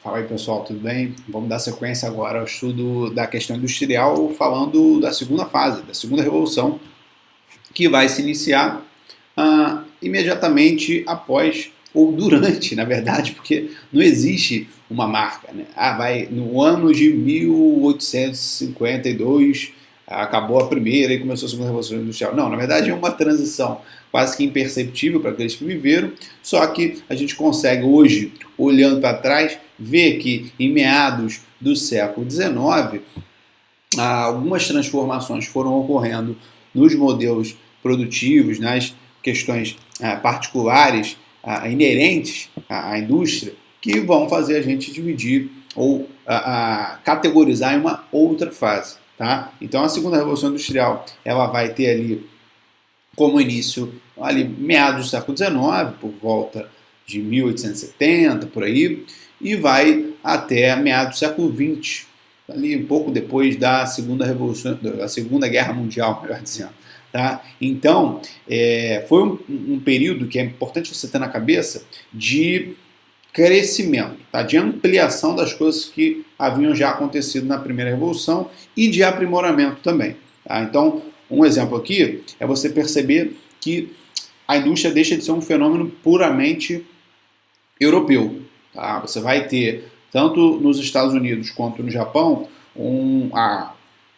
Fala aí pessoal, tudo bem? Vamos dar sequência agora ao estudo da questão industrial, falando da segunda fase, da segunda revolução, que vai se iniciar imediatamente após, ou durante, na verdade, porque não existe uma marca. Né? Vai no ano de 1852, acabou a primeira e começou a segunda revolução industrial. Não, na verdade é uma transição quase que imperceptível para aqueles que viveram, só que a gente consegue hoje, olhando para trás, ver que em meados do século XIX, algumas transformações foram ocorrendo nos modelos produtivos, nas questões particulares inerentes à indústria, que vão fazer a gente dividir ou categorizar em uma outra fase. Tá? Então a segunda revolução industrial ela vai ter ali como início ali meados do século XIX, por volta de 1870, por aí, e vai até meados do século XX, ali um pouco depois da segunda revolução, da Segunda Guerra Mundial, melhor dizendo. Tá? Então, foi um período que é importante você ter na cabeça de crescimento, tá? De ampliação das coisas que haviam já acontecido na primeira revolução e de aprimoramento também. Tá? Então, um exemplo aqui é você perceber que a indústria deixa de ser um fenômeno puramente europeu. Tá? Você vai ter, tanto nos Estados Unidos quanto no Japão,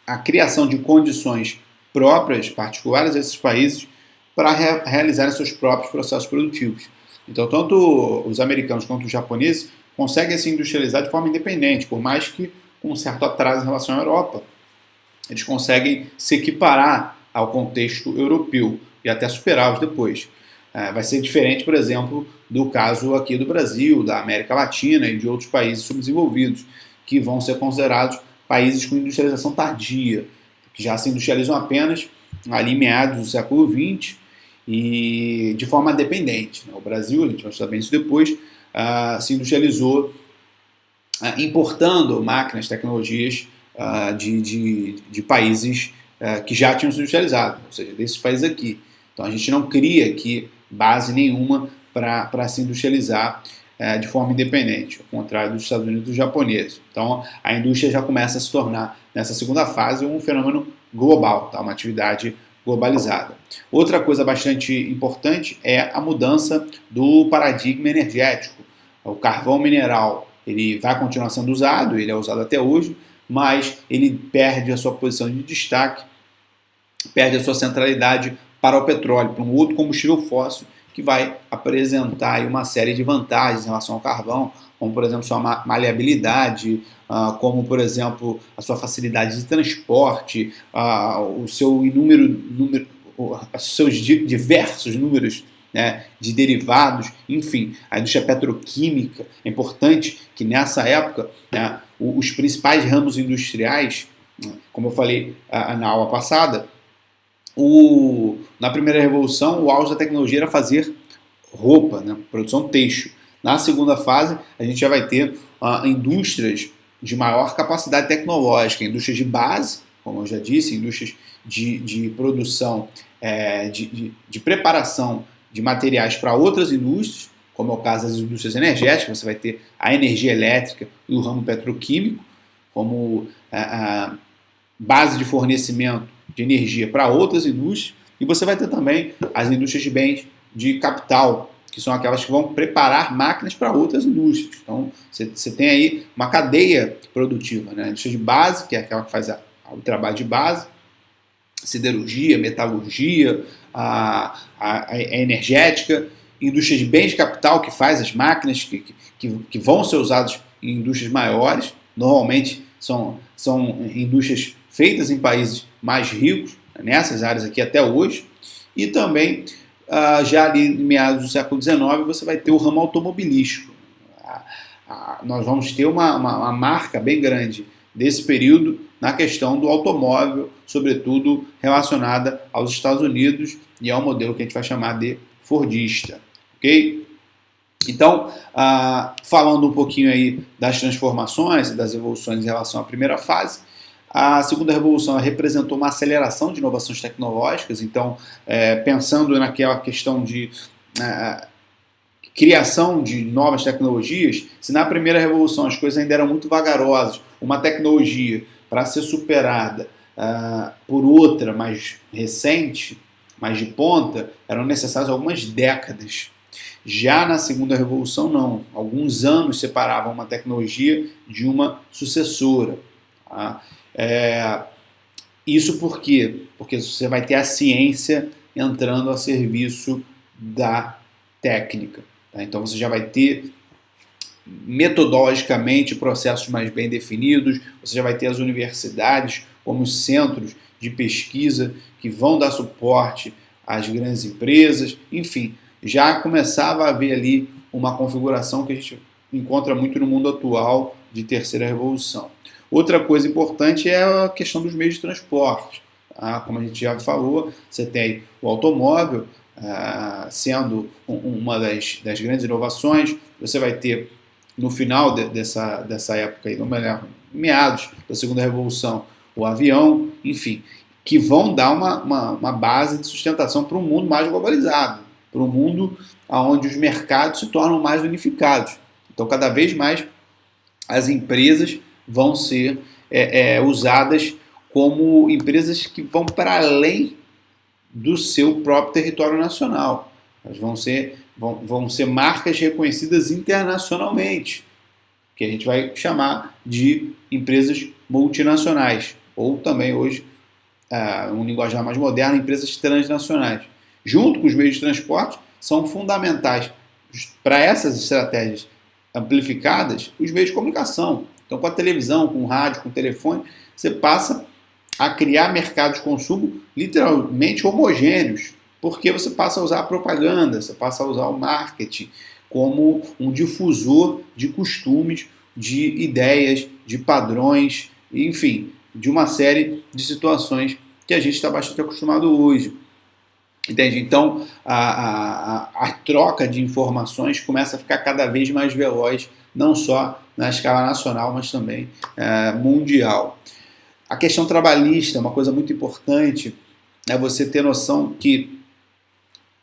a criação de condições próprias, particulares a esses países, para realizarem seus próprios processos produtivos. Então, tanto os americanos quanto os japoneses conseguem se industrializar de forma independente, por mais que com um certo atraso em relação à Europa. Eles conseguem se equiparar ao contexto europeu e até superá-los depois. Vai ser diferente, por exemplo, do caso aqui do Brasil, da América Latina e de outros países subdesenvolvidos, que vão ser considerados países com industrialização tardia, que já se industrializam apenas ali em meados do século XX e de forma dependente. O Brasil, a gente vai estudar bem isso depois, se industrializou importando máquinas, tecnologias de países que já tinham se industrializado, ou seja, desses países aqui. Então a gente não cria aqui base nenhuma para se industrializar de forma independente, ao contrário dos Estados Unidos e dos japoneses. Então a indústria já começa a se tornar, nessa segunda fase, um fenômeno global, tá? Uma atividade globalizada. Outra coisa bastante importante é a mudança do paradigma energético. O carvão mineral ele vai continuar sendo usado, ele é usado até hoje, mas ele perde a sua posição de destaque, perde a sua centralidade para o petróleo, para um outro combustível fóssil que vai apresentar uma série de vantagens em relação ao carvão, como por exemplo sua maleabilidade, como por exemplo a sua facilidade de transporte, o seu os seus diversos números, né, de derivados, enfim, a indústria petroquímica. É importante que nessa época, né, os principais ramos industriais, como eu falei na aula passada, na primeira revolução, o auge da tecnologia era fazer roupa, né, produção têxtil. Na segunda fase, a gente já vai ter indústrias de maior capacidade tecnológica, indústrias de base, como eu já disse, indústrias de produção, de preparação de materiais para outras indústrias, como é o caso das indústrias energéticas. Você vai ter a energia elétrica e o ramo petroquímico como a base de fornecimento de energia para outras indústrias, e você vai ter também as indústrias de bens de capital, que são aquelas que vão preparar máquinas para outras indústrias. Então, você tem aí uma cadeia produtiva, né? A indústria de base, que é aquela que faz o trabalho de base, siderurgia, metalurgia, a energética, indústria de bens de capital, que faz as máquinas que vão ser usadas em indústrias maiores, normalmente são indústrias feitas em países mais ricos, nessas áreas aqui até hoje, e também, já ali em meados do século XIX, você vai ter o ramo automobilístico. Nós vamos ter uma marca bem grande desse período na questão do automóvel, sobretudo relacionada aos Estados Unidos e ao modelo que a gente vai chamar de fordista. Ok? Então, falando um pouquinho aí das transformações e das evoluções em relação à primeira fase, a segunda revolução representou uma aceleração de inovações tecnológicas. Então, pensando naquela questão criação de novas tecnologias, se na primeira revolução as coisas ainda eram muito vagarosas, uma tecnologia para ser superada por outra mais recente, mais de ponta, eram necessárias algumas décadas. Já na segunda revolução, não. Alguns anos separavam uma tecnologia de uma sucessora. Tá? Isso por quê? Porque você vai ter a ciência entrando a serviço da técnica. Tá? Então você já vai ter metodologicamente processos mais bem definidos, você já vai ter as universidades como centros de pesquisa que vão dar suporte às grandes empresas, enfim, já começava a haver ali uma configuração que a gente encontra muito no mundo atual de terceira revolução. Outra coisa importante é a questão dos meios de transporte. Tá? Como a gente já falou, você tem o automóvel sendo uma das grandes inovações, você vai ter no final dessa época, aí, meados da segunda revolução, o avião, enfim, que vão dar uma base de sustentação para um mundo mais globalizado, para um mundo onde os mercados se tornam mais unificados. Então, cada vez mais as empresas vão ser usadas como empresas que vão para além do seu próprio território nacional. Elas vão ser marcas reconhecidas internacionalmente, que a gente vai chamar de empresas multinacionais, ou também hoje, um linguajar mais moderno, empresas transnacionais. Junto com os meios de transporte, são fundamentais para essas estratégias amplificadas os meios de comunicação. Então, com a televisão, com o rádio, com o telefone, você passa a criar mercados de consumo literalmente homogêneos, porque você passa a usar a propaganda, você passa a usar o marketing como um difusor de costumes, de ideias, de padrões, enfim, de uma série de situações que a gente está bastante acostumado hoje. Entende? Então, a troca de informações começa a ficar cada vez mais veloz, não só na escala nacional, mas também mundial. A questão trabalhista, uma coisa muito importante, é você ter noção que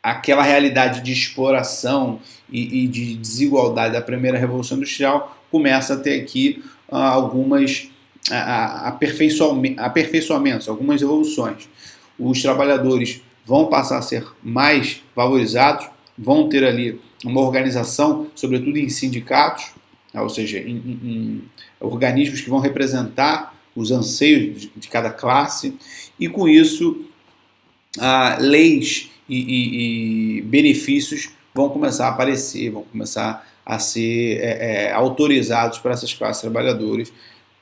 aquela realidade de exploração e de desigualdade da primeira revolução industrial começa a ter aqui algumas aperfeiçoamentos, algumas evoluções. Os trabalhadores vão passar a ser mais valorizados, vão ter ali uma organização, sobretudo em sindicatos, ou seja, em organismos que vão representar os anseios de cada classe, e com isso leis e benefícios vão começar a aparecer, vão começar a ser autorizados para essas classes trabalhadoras,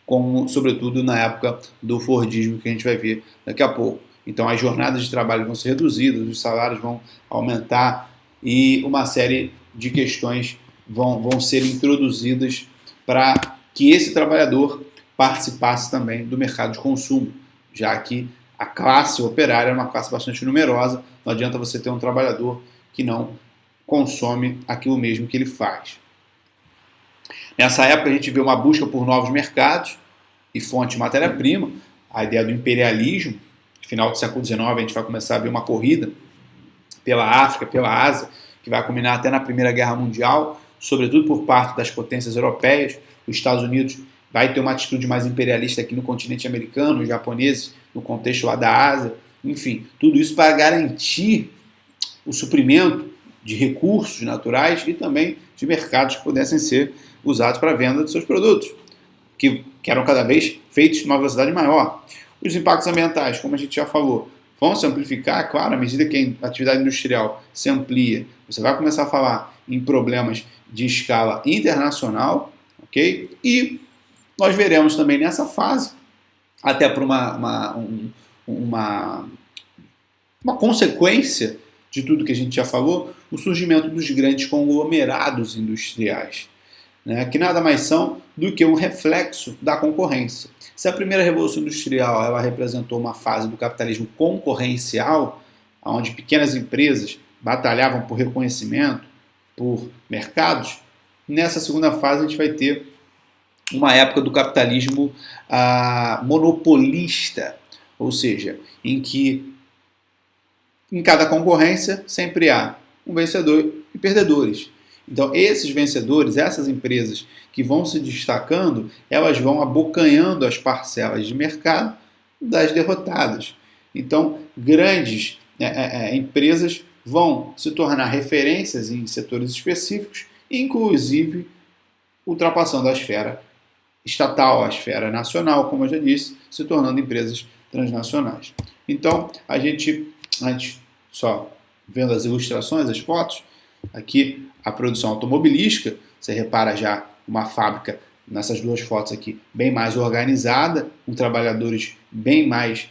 como sobretudo na época do Fordismo, que a gente vai ver daqui a pouco. Então as jornadas de trabalho vão ser reduzidas, os salários vão aumentar e uma série de questões vão ser introduzidas para que esse trabalhador participasse também do mercado de consumo, já que a classe operária é uma classe bastante numerosa, não adianta você ter um trabalhador que não consome aquilo mesmo que ele faz. Nessa época a gente vê uma busca por novos mercados e fontes de matéria-prima, a ideia do imperialismo. No final do século XIX a gente vai começar a ver uma corrida pela África, pela Ásia, que vai culminar até na Primeira Guerra Mundial, sobretudo por parte das potências europeias. Os Estados Unidos vai ter uma atitude mais imperialista aqui no continente americano, os japoneses no contexto lá da Ásia, enfim, tudo isso para garantir o suprimento de recursos naturais e também de mercados que pudessem ser usados para a venda de seus produtos, que eram cada vez feitos numa velocidade maior. Os impactos ambientais, como a gente já falou, vão se amplificar, claro, à medida que a atividade industrial se amplia, você vai começar a falar em problemas de escala internacional, ok? E nós veremos também nessa fase, até por uma consequência de tudo que a gente já falou, o surgimento dos grandes conglomerados industriais, né, que nada mais são do que um reflexo da concorrência. Se a primeira revolução industrial ela representou uma fase do capitalismo concorrencial, onde pequenas empresas batalhavam por reconhecimento, por mercados, nessa segunda fase a gente vai ter uma época do capitalismo monopolista, ou seja, em que em cada concorrência sempre há um vencedor e perdedores. Então, esses vencedores, essas empresas que vão se destacando, elas vão abocanhando as parcelas de mercado das derrotadas. Então, grandes empresas vão se tornar referências em setores específicos, inclusive ultrapassando a esfera estatal, a esfera nacional, como eu já disse, se tornando empresas transnacionais. Então, a gente só vendo as ilustrações, as fotos, aqui a produção automobilística, você repara já uma fábrica nessas duas fotos aqui bem mais organizada, com trabalhadores bem mais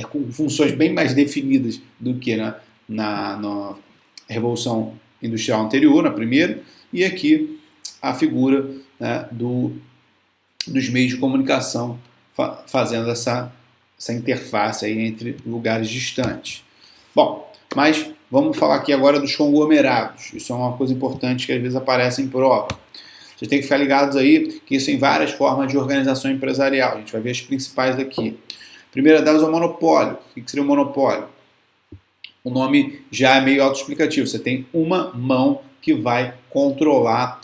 com funções bem mais definidas do que na Revolução Industrial anterior, na primeira, e aqui a figura, né, dos meios de comunicação fazendo essa interface aí entre lugares distantes. Bom, mas vamos falar aqui agora dos conglomerados. Isso é uma coisa importante que às vezes aparece em prova. Vocês têm que ficar ligados aí que isso tem várias formas de organização empresarial. A gente vai ver as principais aqui. A primeira delas é o monopólio. O que seria o monopólio? O nome já é meio autoexplicativo. Você tem uma mão que vai controlar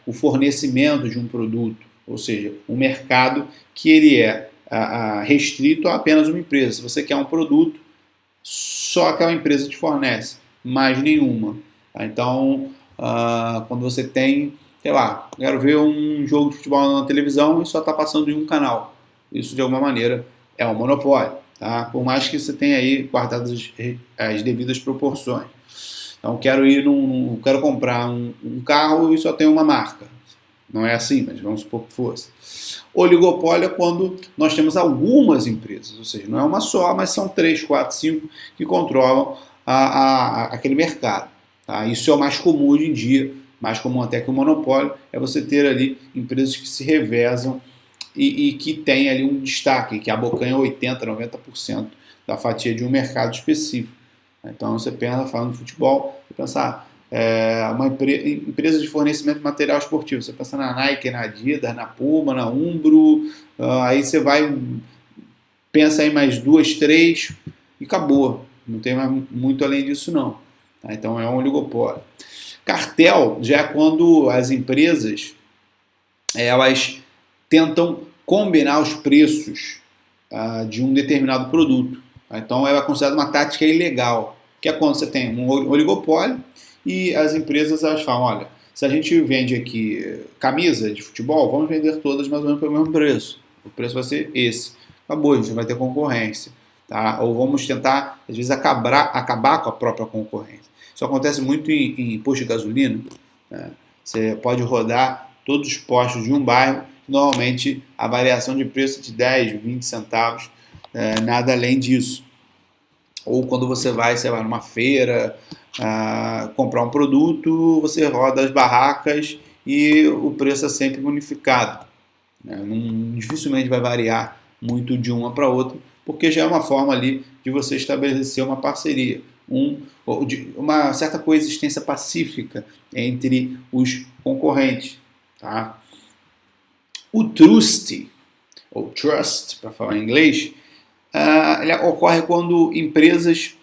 o fornecimento de um produto, ou seja, um mercado que ele é restrito a apenas uma empresa. Se você quer um produto, só aquela empresa te fornece, mais nenhuma. Então, quando você tem, sei lá, quero ver um jogo de futebol na televisão e só está passando em um canal. Isso, de alguma maneira, é um monopólio. Tá? Por mais que você tenha aí guardado as devidas proporções. Então, quero comprar um carro e só tem uma marca. Não é assim, mas vamos supor que fosse. Oligopólio é quando nós temos algumas empresas, ou seja, não é uma só, mas são 3, 4, 5 que controlam aquele mercado. Tá? Isso é o mais comum hoje em dia, mais comum até que o monopólio, é você ter ali empresas que se revezam e que tem ali um destaque, que abocanha 80%, 90% da fatia de um mercado específico. Então você pensa, falando de futebol, você pensa uma empresa de fornecimento de material esportivo, você pensa na Nike, na Adidas, na Puma, na Umbro, aí você pensa em mais 2, 3 e acabou. Não tem mais muito além disso não. Tá? Então é um oligopólio. Cartel já é quando as empresas elas tentam combinar os preços de um determinado produto. Então ela é considerada uma tática ilegal, que é quando você tem um oligopólio e as empresas elas falam, olha, se a gente vende aqui camisa de futebol, vamos vender todas mais ou menos pelo mesmo preço. O preço vai ser esse. Acabou, a gente vai ter concorrência. Tá? Ou vamos tentar, às vezes, acabar com a própria concorrência. Isso acontece muito em posto de gasolina. Né? Você pode rodar todos os postos de um bairro, normalmente a variação de preço é de 10, 20 centavos, nada além disso. Ou quando você vai, sei lá, numa feira, comprar um produto, você roda as barracas e o preço é sempre bonificado. Dificilmente vai variar muito de uma para outra, porque já é uma forma ali de você estabelecer uma parceria, uma certa coexistência pacífica entre os concorrentes. Tá? O trust, ou trust, para falar em inglês, ele ocorre quando empresas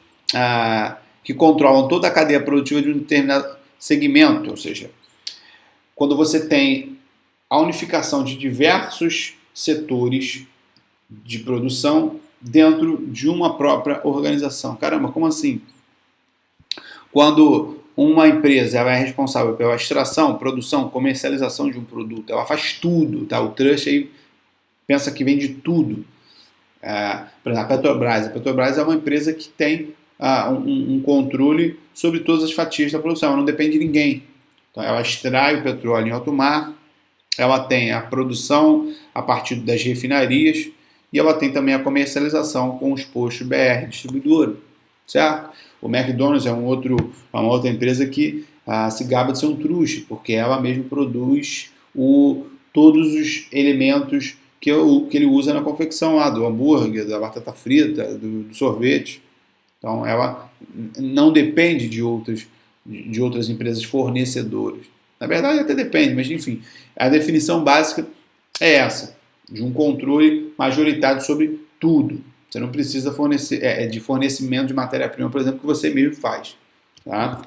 que controlam toda a cadeia produtiva de um determinado segmento, ou seja, quando você tem a unificação de diversos setores de produção dentro de uma própria organização. Caramba, como assim? Quando uma empresa ela é responsável pela extração, produção, comercialização de um produto, ela faz tudo, tá? O trust aí pensa que vende tudo. Por exemplo, a Petrobras é uma empresa que tem um controle sobre todas as fatias da produção, ela não depende de ninguém. Então, ela extrai o petróleo em alto mar, ela tem a produção a partir das refinarias e ela tem também a comercialização com os postos BR, distribuidora, certo? O McDonald's é uma outra empresa que se gaba de ser um truste, porque ela mesma produz todos os elementos que ele usa na confecção lá, do hambúrguer, da batata frita, do sorvete. Então ela não depende de outras empresas fornecedoras. Na verdade até depende, mas enfim, a definição básica é essa, de um controle majoritário sobre tudo. Você não precisa de fornecimento de matéria-prima, por exemplo, que você mesmo faz. Tá?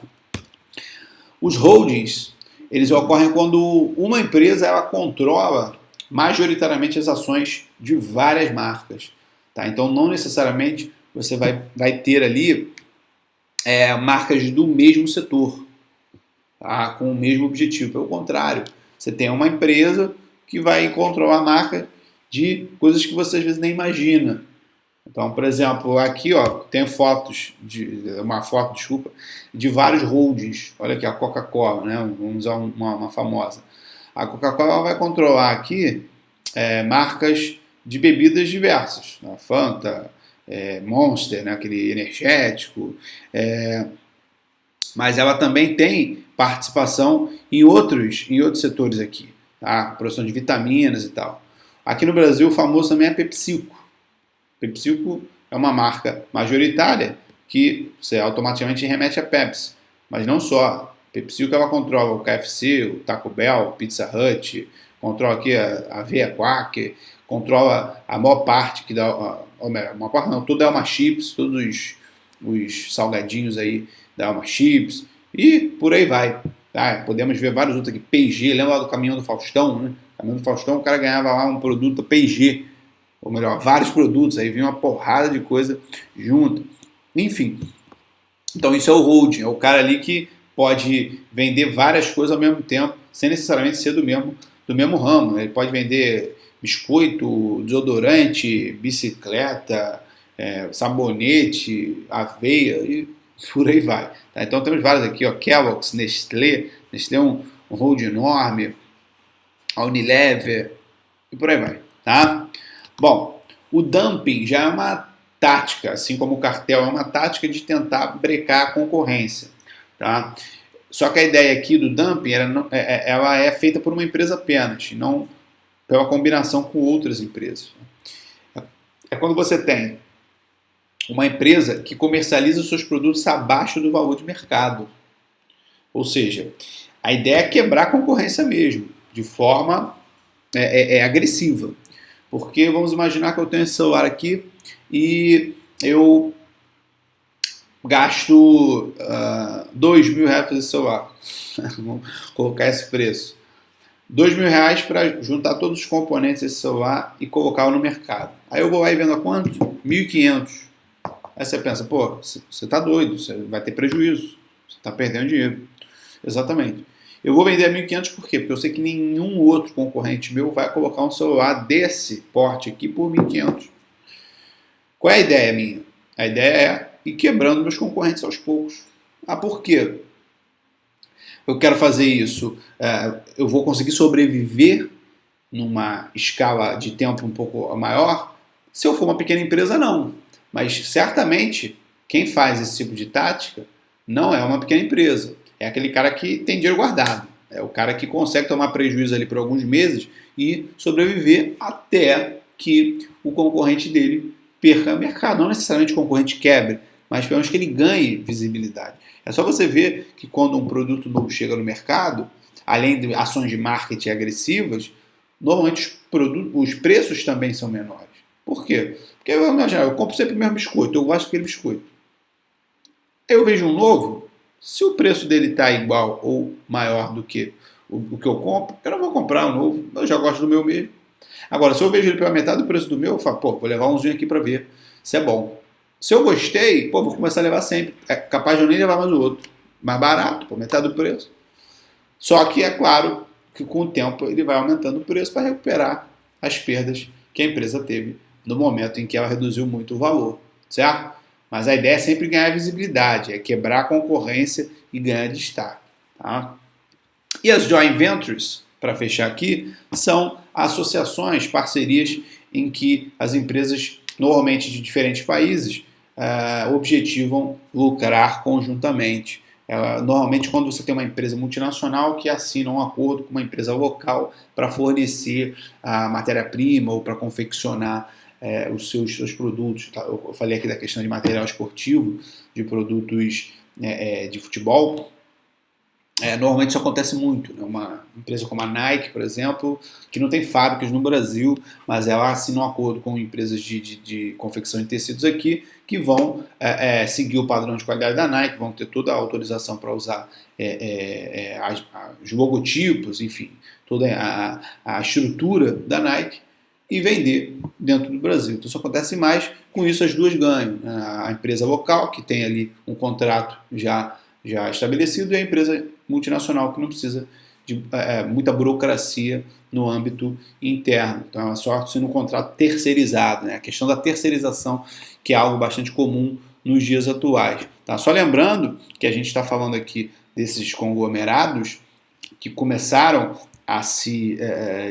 Os holdings, eles ocorrem quando uma empresa ela controla majoritariamente as ações de várias marcas. Tá? Então, não necessariamente você vai ter ali marcas do mesmo setor, tá? Com o mesmo objetivo. Pelo contrário, você tem uma empresa que vai controlar a marca de coisas que você às vezes nem imagina. Então, por exemplo, aqui tem uma foto, desculpa, de vários holdings. Olha aqui, a Coca-Cola, né? Vamos usar uma famosa. A Coca-Cola vai controlar aqui marcas de bebidas diversas, né? Fanta, Monster, né? Aquele energético, mas ela também tem participação em outros setores aqui, tá? Produção de vitaminas e tal. Aqui no Brasil, o famoso também é PepsiCo. PepsiCo é uma marca majoritária que você automaticamente remete a Pepsi. Mas não só. PepsiCo ela controla o KFC, o Taco Bell, o Pizza Hut, controla aqui a Veia Quack, controla a maior parte que dá, uma parte não, toda é uma chips, todos os salgadinhos aí da Alma Chips e por aí vai. Tá? Podemos ver vários outros aqui. P&G, lembra do Caminhão do Faustão, né? Caminhão do Faustão, o cara ganhava lá um produto P&G, ou melhor, vários produtos, aí vinha uma porrada de coisa junto. Enfim, então isso é o holding, é o cara ali que pode vender várias coisas ao mesmo tempo, sem necessariamente ser do mesmo ramo. Ele pode vender biscoito, desodorante, bicicleta, sabonete, aveia e por aí vai. Tá? Então temos vários aqui, Kellogg's, Nestlé é um hold enorme, a Unilever e por aí vai. Tá? Bom, o dumping já é uma tática, assim como o cartel, é uma tática de tentar brecar a concorrência. Tá? Só que a ideia aqui do dumping ela é feita por uma empresa apenas, não pela combinação com outras empresas. É quando você tem uma empresa que comercializa os seus produtos abaixo do valor de mercado. Ou seja, a ideia é quebrar a concorrência mesmo, de forma agressiva. Porque vamos imaginar que eu tenho esse celular aqui e eu gasto R$2.000 para esse celular. Vamos colocar esse preço. R$2.000 para juntar todos os componentes desse celular e colocá-lo no mercado. Aí eu vou lá e vendo a quanto? R$1.500. Aí você pensa, pô, você está doido, você vai ter prejuízo, você está perdendo dinheiro. Exatamente. Eu vou vender a 1.500 por quê? Porque eu sei que nenhum outro concorrente meu vai colocar um celular desse porte aqui por 1.500. Qual é a ideia minha? A ideia é ir quebrando meus concorrentes aos poucos. Por quê? Eu quero fazer isso. Eu vou conseguir sobreviver numa escala de tempo um pouco maior? Se eu for uma pequena empresa, não. Mas certamente quem faz esse tipo de tática não é uma pequena empresa. É aquele cara que tem dinheiro guardado. É o cara que consegue tomar prejuízo ali por alguns meses e sobreviver até que o concorrente dele perca mercado. Não necessariamente o concorrente quebre, mas pelo menos que ele ganhe visibilidade. É só você ver que quando um produto novo chega no mercado, além de ações de marketing agressivas, normalmente os preços também são menores. Por quê? Porque eu compro sempre o mesmo biscoito, eu gosto daquele biscoito. Eu vejo um novo, se o preço dele está igual ou maior do que o que eu compro, eu não vou comprar um novo, eu já gosto do meu mesmo. Agora, se eu vejo ele pela metade do preço do meu, eu falo, pô, vou levar umzinho aqui para ver se é bom. Se eu gostei, pô, vou começar a levar sempre. É capaz de eu nem levar mais o outro. Mais barato, pô, metade do preço. Só que é claro que com o tempo ele vai aumentando o preço para recuperar as perdas que a empresa teve no momento em que ela reduziu muito o valor, certo? Mas a ideia é sempre ganhar visibilidade, é quebrar a concorrência e ganhar destaque. Tá? E as joint ventures, para fechar aqui, são associações, parcerias em que as empresas, normalmente de diferentes países, objetivam lucrar conjuntamente. Normalmente, quando você tem uma empresa multinacional que assina um acordo com uma empresa local para fornecer a matéria-prima ou para confeccionar os seus produtos. Tá? Eu falei aqui da questão de material esportivo, de produtos de futebol. Normalmente isso acontece muito, né? Uma empresa como a Nike, por exemplo, que não tem fábricas no Brasil, mas ela assina um acordo com empresas de confecção de tecidos aqui, que vão seguir o padrão de qualidade da Nike, vão ter toda a autorização para usar os logotipos, enfim, toda a estrutura da Nike e vender dentro do Brasil. Então isso acontece mais, com isso as duas ganham, né? A empresa local, que tem ali um contrato já estabelecido, e a empresa multinacional, que não precisa de muita burocracia no âmbito interno. Então é só sendo um contrato terceirizado, né? A questão da terceirização, que é algo bastante comum nos dias atuais. Tá? Só lembrando que a gente está falando aqui desses conglomerados que começaram a se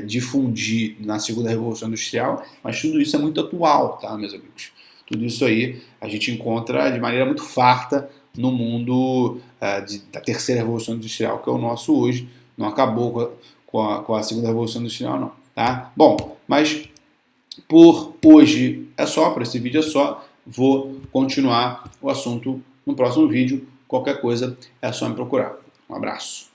difundir na segunda Revolução Industrial, mas tudo isso é muito atual, tá, meus amigos? Tudo isso aí a gente encontra de maneira muito farta no mundo da terceira Revolução Industrial, que é o nosso hoje. Não acabou com a segunda Revolução Industrial, não. Tá? Bom, mas por hoje é só, por esse vídeo é só. Vou continuar o assunto no próximo vídeo. Qualquer coisa é só me procurar. Um abraço.